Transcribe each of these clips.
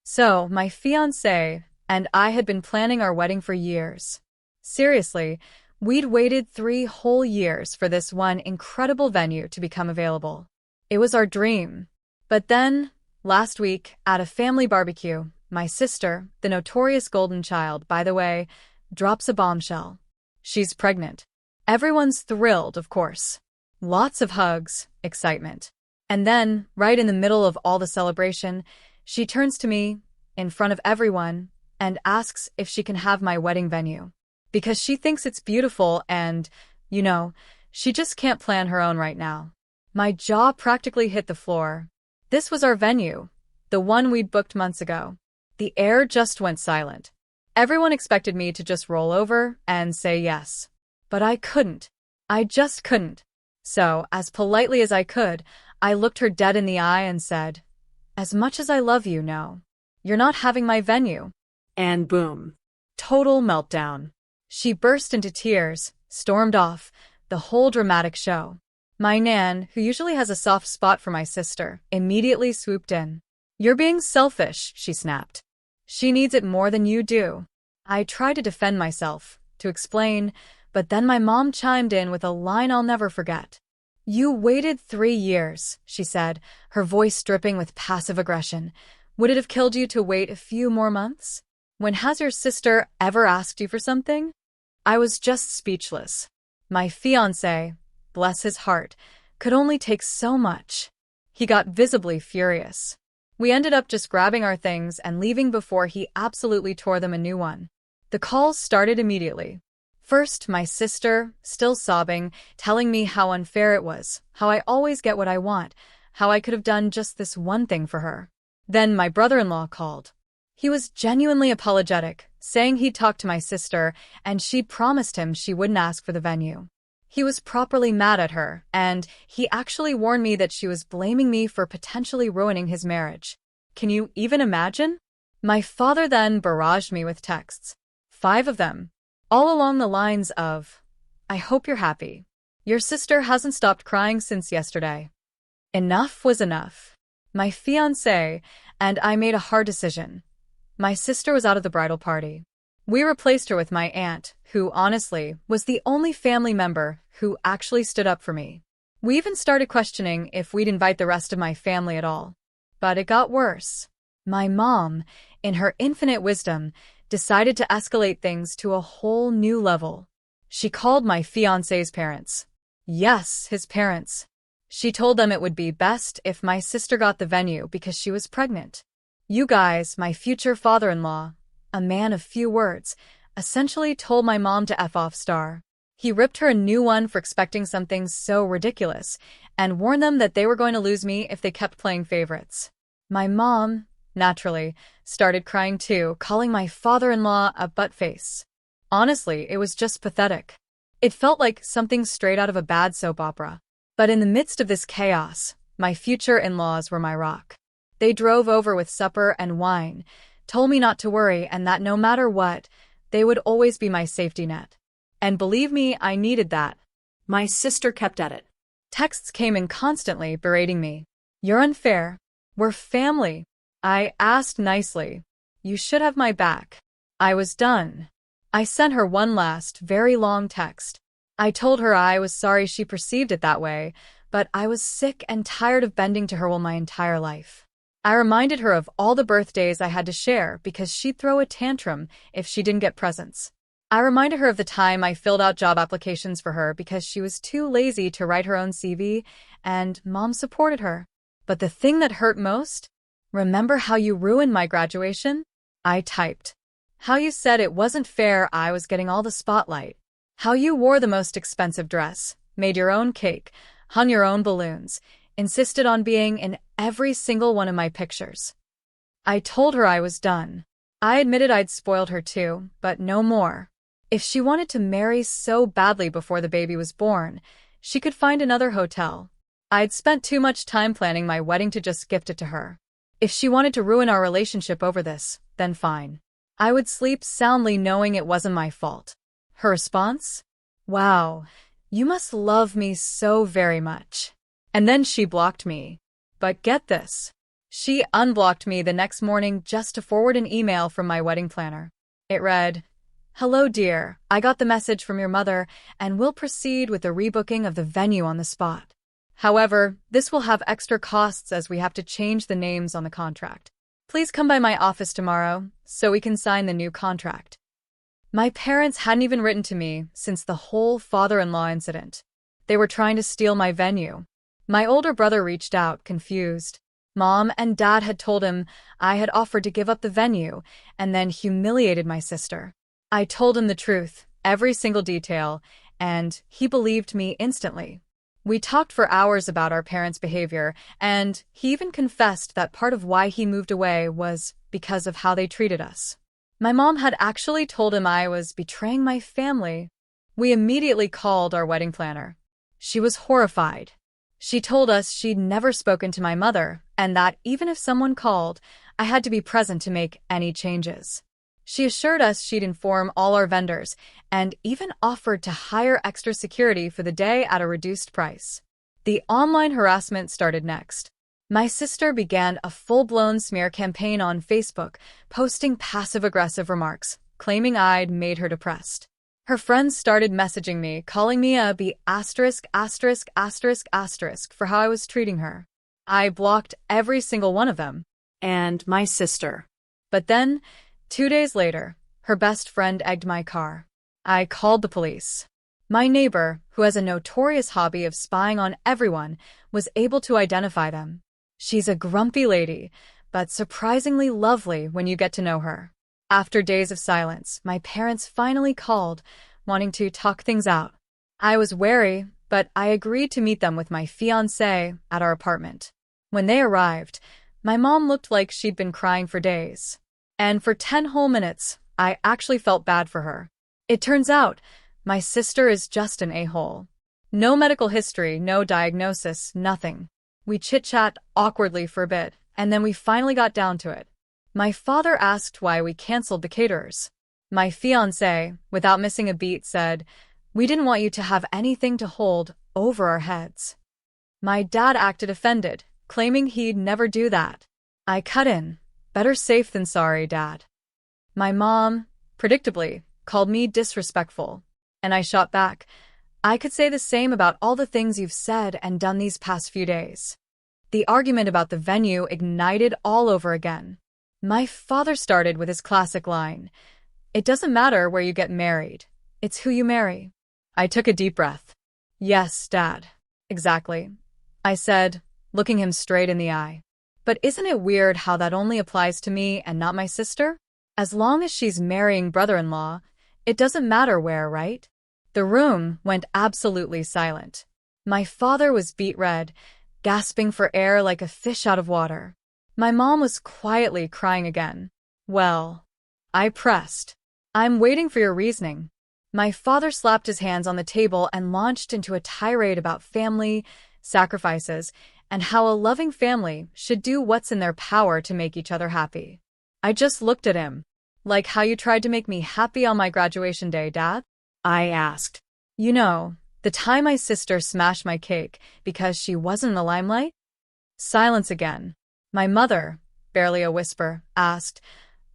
So, my fiancé and I had been planning our wedding for years. Seriously, we'd waited 3 whole years for this one incredible venue to become available. It was our dream. But then, last week, at a family barbecue, my sister, the notorious golden child, by the way, drops a bombshell. She's pregnant. Everyone's thrilled, of course. Lots of hugs, excitement. And then, right in the middle of all the celebration, she turns to me, in front of everyone, and asks if she can have my wedding venue. Because she thinks it's beautiful and, she just can't plan her own right now. My jaw practically hit the floor. This was our venue, the one we'd booked months ago. The air just went silent. Everyone expected me to just roll over and say yes. But I couldn't. I just couldn't. So, as politely as I could, I looked her dead in the eye and said, "As much as I love you, no. You're not having my venue." And boom. Total meltdown. She burst into tears, stormed off, the whole dramatic show. My nan, who usually has a soft spot for my sister, immediately swooped in. "You're being selfish," she snapped. "She needs it more than you do." I tried to defend myself, to explain, but then my mom chimed in with a line I'll never forget. "You waited 3 years," she said, her voice dripping with passive aggression. "Would it have killed you to wait a few more months? When has your sister ever asked you for something?" I was just speechless. My fiancé, bless his heart, could only take so much. He got visibly furious. We ended up just grabbing our things and leaving before he absolutely tore them a new one. The calls started immediately. First, my sister, still sobbing, telling me how unfair it was, how I always get what I want, how I could have done just this one thing for her. Then my brother-in-law called. He was genuinely apologetic, saying he'd talked to my sister and she'd promised him she wouldn't ask for the venue. He was properly mad at her, and he actually warned me that she was blaming me for potentially ruining his marriage. Can you even imagine? My father then barraged me with texts. 5 of them. All along the lines of, "I hope you're happy. Your sister hasn't stopped crying since yesterday." Enough was enough. My fiancé and I made a hard decision. My sister was out of the bridal party. We replaced her with my aunt, who, honestly, was the only family member who actually stood up for me. We even started questioning if we'd invite the rest of my family at all. But it got worse. My mom, in her infinite wisdom, decided to escalate things to a whole new level. She called my fiancé's parents. Yes, his parents. She told them it would be best if my sister got the venue because she was pregnant. You guys, my future father-in-law, a man of few words, essentially told my mom to F off star. He ripped her a new one for expecting something so ridiculous and warned them that they were going to lose me if they kept playing favorites. My mom, naturally, started crying too, calling my father-in-law a buttface. Honestly, it was just pathetic. It felt like something straight out of a bad soap opera. But in the midst of this chaos, my future in-laws were my rock. They drove over with supper and wine, told me not to worry and that no matter what, they would always be my safety net. And believe me, I needed that. My sister kept at it. Texts came in constantly berating me. "You're unfair. We're family." I asked nicely. "You should have my back." I was done. I sent her one last, very long text. I told her I was sorry she perceived it that way, but I was sick and tired of bending to her will my entire life. I reminded her of all the birthdays I had to share because she'd throw a tantrum if she didn't get presents. I reminded her of the time I filled out job applications for her because she was too lazy to write her own CV, and Mom supported her. But the thing that hurt most? "Remember how you ruined my graduation?" I typed. "How you said it wasn't fair I was getting all the spotlight. How you wore the most expensive dress, made your own cake, hung your own balloons, insisted on being in every single one of my pictures." I told her I was done. I admitted I'd spoiled her too, but no more. If she wanted to marry so badly before the baby was born, she could find another hotel. I'd spent too much time planning my wedding to just gift it to her. If she wanted to ruin our relationship over this, then fine. I would sleep soundly knowing it wasn't my fault. Her response? "Wow, you must love me so very much." And then she blocked me. But get this. She unblocked me the next morning just to forward an email from my wedding planner. It read, "Hello, dear. I got the message from your mother and will proceed with the rebooking of the venue on the spot. However, this will have extra costs as we have to change the names on the contract. Please come by my office tomorrow so we can sign the new contract." My parents hadn't even written to me since the whole father-in-law incident. They were trying to steal my venue. My older brother reached out, confused. Mom and Dad had told him I had offered to give up the venue and then humiliated my sister. I told him the truth, every single detail, and he believed me instantly. We talked for hours about our parents' behavior, and he even confessed that part of why he moved away was because of how they treated us. My mom had actually told him I was betraying my family. We immediately called our wedding planner. She was horrified. She told us she'd never spoken to my mother, and that even if someone called, I had to be present to make any changes. She assured us she'd inform all our vendors, and even offered to hire extra security for the day at a reduced price. The online harassment started next. My sister began a full-blown smear campaign on Facebook, posting passive-aggressive remarks, claiming I'd made her depressed. Her friends started messaging me, calling me a B** for how I was treating her. I blocked every single one of them. And my sister. But then, 2 days later, her best friend egged my car. I called the police. My neighbor, who has a notorious hobby of spying on everyone, was able to identify them. She's a grumpy lady, but surprisingly lovely when you get to know her. After days of silence, my parents finally called, wanting to talk things out. I was wary, but I agreed to meet them with my fiancé at our apartment. When they arrived, my mom looked like she'd been crying for days. And for 10 whole minutes, I actually felt bad for her. It turns out, my sister is just an a-hole. No medical history, no diagnosis, nothing. We chit-chat awkwardly for a bit, and then we finally got down to it. My father asked why we canceled the caterers. My fiancé, without missing a beat, said, "We didn't want you to have anything to hold over our heads." My dad acted offended, claiming he'd never do that. I cut in. "Better safe than sorry, Dad." My mom, predictably, called me disrespectful, and I shot back, "I could say the same about all the things you've said and done these past few days." The argument about the venue ignited all over again. My father started with his classic line, "It doesn't matter where you get married, it's who you marry." I took a deep breath. "Yes, Dad. Exactly," I said, looking him straight in the eye. "But isn't it weird how that only applies to me and not my sister? As long as she's marrying brother-in-law, it doesn't matter where, right?" The room went absolutely silent. My father was beet red, gasping for air like a fish out of water. My mom was quietly crying again. "Well," I pressed, "I'm waiting for your reasoning." My father slapped his hands on the table and launched into a tirade about family, sacrifices, and how a loving family should do what's in their power to make each other happy. I just looked at him. "Like how you tried to make me happy on my graduation day, Dad?" I asked. "You know, the time my sister smashed my cake because she wasn't in the limelight?" Silence again. My mother, barely a whisper, asked,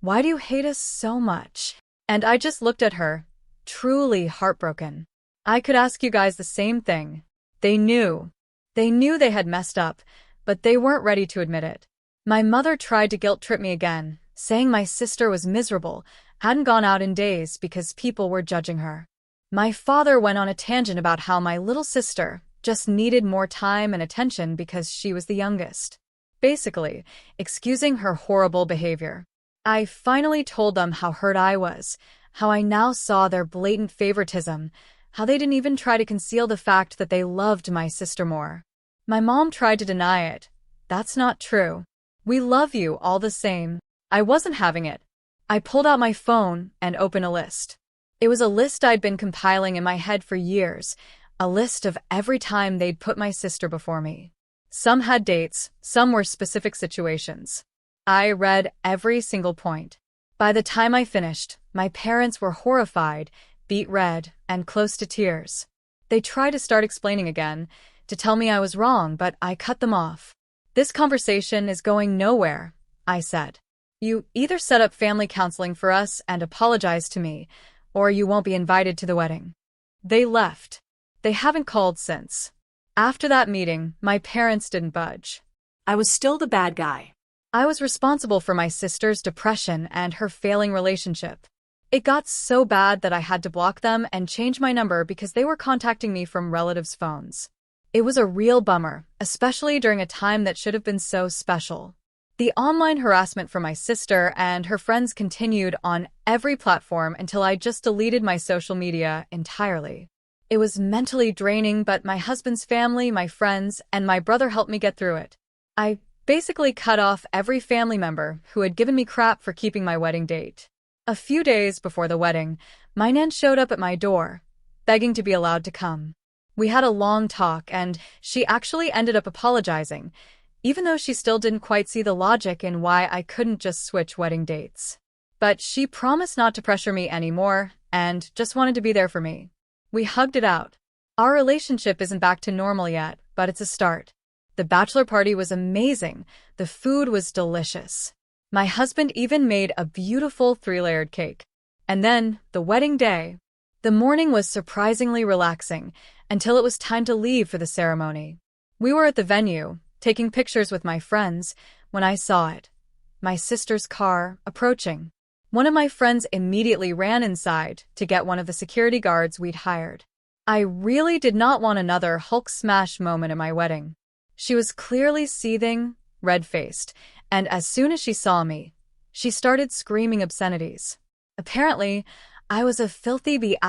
"Why do you hate us so much?" And I just looked at her, truly heartbroken. I could ask you guys the same thing. They knew. They knew they had messed up, but they weren't ready to admit it. My mother tried to guilt-trip me again, saying my sister was miserable, hadn't gone out in days because people were judging her. My father went on a tangent about how my little sister just needed more time and attention because she was the youngest. Basically, excusing her horrible behavior. I finally told them how hurt I was, how I now saw their blatant favoritism, how they didn't even try to conceal the fact that they loved my sister more. My mom tried to deny it. "That's not true. We love you all the same." I wasn't having it. I pulled out my phone and opened a list. It was a list I'd been compiling in my head for years, a list of every time they'd put my sister before me. Some had dates, some were specific situations. I read every single point. By the time I finished, my parents were horrified, beet red, and close to tears. They tried to start explaining again, to tell me I was wrong, but I cut them off. "This conversation is going nowhere," I said. "You either set up family counseling for us and apologize to me, or you won't be invited to the wedding." They left. They haven't called since. After that meeting, my parents didn't budge. I was still the bad guy. I was responsible for my sister's depression and her failing relationship. It got so bad that I had to block them and change my number because they were contacting me from relatives' phones. It was a real bummer, especially during a time that should have been so special. The online harassment from my sister and her friends continued on every platform until I just deleted my social media entirely. It was mentally draining, but my husband's family, my friends, and my brother helped me get through it. I basically cut off every family member who had given me crap for keeping my wedding date. A few days before the wedding, my nan showed up at my door, begging to be allowed to come. We had a long talk, and she actually ended up apologizing, even though she still didn't quite see the logic in why I couldn't just switch wedding dates. But she promised not to pressure me anymore and just wanted to be there for me. We hugged it out. Our relationship isn't back to normal yet, but it's a start. The bachelor party was amazing. The food was delicious. My husband even made a beautiful 3-layered cake. And then, the wedding day. The morning was surprisingly relaxing until it was time to leave for the ceremony. We were at the venue, taking pictures with my friends, when I saw it. My sister's car, approaching. One of my friends immediately ran inside to get one of the security guards we'd hired. I really did not want another Hulk smash moment at my wedding. She was clearly seething, red-faced, and as soon as she saw me, she started screaming obscenities. Apparently, I was a filthy B*** who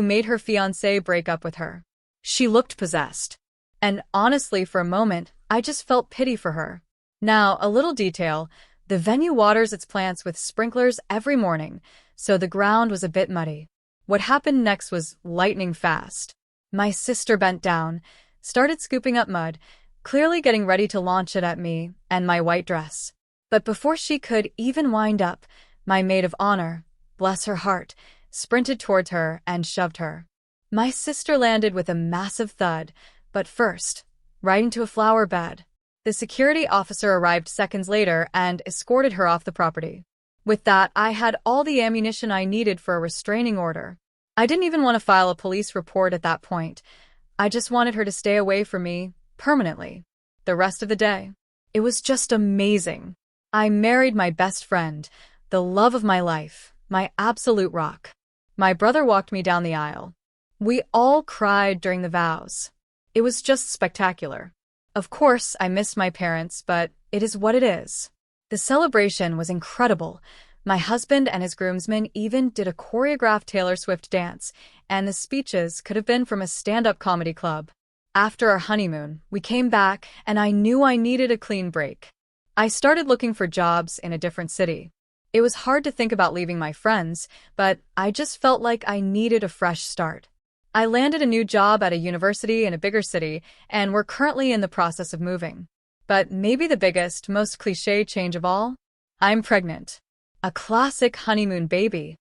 made her fiancé break up with her. She looked possessed. And honestly, for a moment, I just felt pity for her. Now, a little detail. The venue waters its plants with sprinklers every morning, so the ground was a bit muddy. What happened next was lightning fast. My sister bent down, started scooping up mud, clearly getting ready to launch it at me and my white dress. But before she could even wind up, my maid of honor, bless her heart, sprinted towards her and shoved her. My sister landed with a massive thud, but first, right into a flower bed. The security officer arrived seconds later and escorted her off the property. With that, I had all the ammunition I needed for a restraining order. I didn't even want to file a police report at that point. I just wanted her to stay away from me, permanently. The rest of the day. It was just amazing. I married my best friend, the love of my life, my absolute rock. My brother walked me down the aisle. We all cried during the vows. It was just spectacular. Of course, I missed my parents, but it is what it is. The celebration was incredible. My husband and his groomsmen even did a choreographed Taylor Swift dance, and the speeches could have been from a stand-up comedy club. After our honeymoon, we came back, and I knew I needed a clean break. I started looking for jobs in a different city. It was hard to think about leaving my friends, but I just felt like I needed a fresh start. I landed a new job at a university in a bigger city, and we're currently in the process of moving. But maybe the biggest, most cliché change of all? I'm pregnant. A classic honeymoon baby.